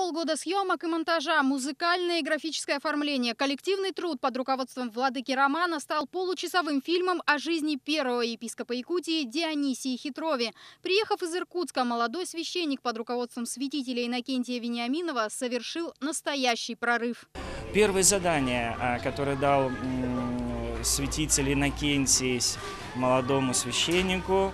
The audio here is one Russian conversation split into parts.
Полгода съемок и монтажа, музыкальное и графическое оформление, коллективный труд под руководством владыки Романа стал получасовым фильмом о жизни первого епископа Якутии Дионисии Хитрове. Приехав из Иркутска, молодой священник под руководством святителя Иннокентия Вениаминова совершил настоящий прорыв. Первое задание, которое дал святитель Иннокентий молодому священнику,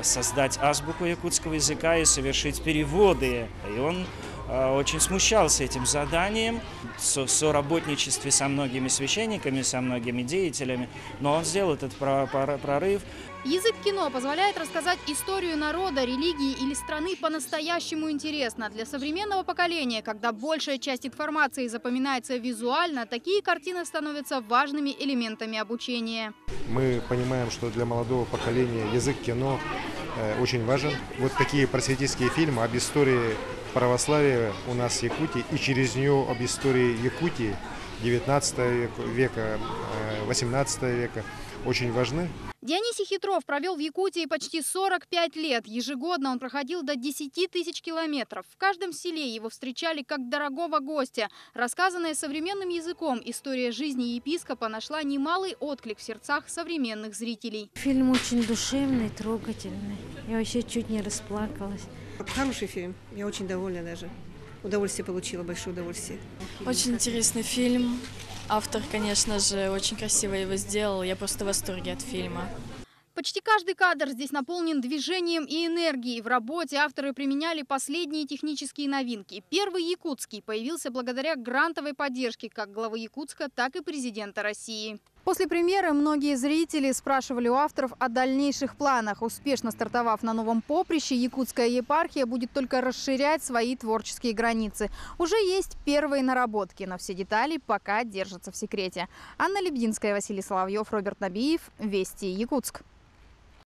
создать азбуку якутского языка и совершить переводы. И он очень смущался этим заданием, в соработничестве со многими священниками, со многими деятелями, но он сделал этот прорыв. Язык кино позволяет рассказать историю народа, религии или страны по-настоящему интересно. Для современного поколения, когда большая часть информации запоминается визуально, такие картины становятся важными элементами обучения. Мы понимаем, что для молодого поколения язык кино очень важен. Вот такие просветительские фильмы об истории православия у нас в Якутии и через нее об истории Якутии 19 века, 18 века очень важны. Дионисий Хитров провел в Якутии почти 45 лет. Ежегодно он проходил до 10 тысяч километров. В каждом селе его встречали как дорогого гостя. Рассказанная современным языком история жизни епископа нашла немалый отклик в сердцах современных зрителей. Фильм очень душевный, трогательный. Я вообще чуть не расплакалась. Хороший фильм. Я очень довольна даже. Удовольствие получила, большое удовольствие. Очень интересный фильм. Автор, конечно же, очень красиво его сделал. Я просто в восторге от фильма. Почти каждый кадр здесь наполнен движением и энергией. В работе авторы применяли последние технические новинки. Первый якутский появился благодаря грантовой поддержке как главы Якутска, так и президента России. После премьеры многие зрители спрашивали у авторов о дальнейших планах. Успешно стартовав на новом поприще, якутская епархия будет только расширять свои творческие границы. Уже есть первые наработки, но все детали пока держатся в секрете. Анна Лебединская, Василий Соловьев, Роберт Набиев. Вести, Якутск.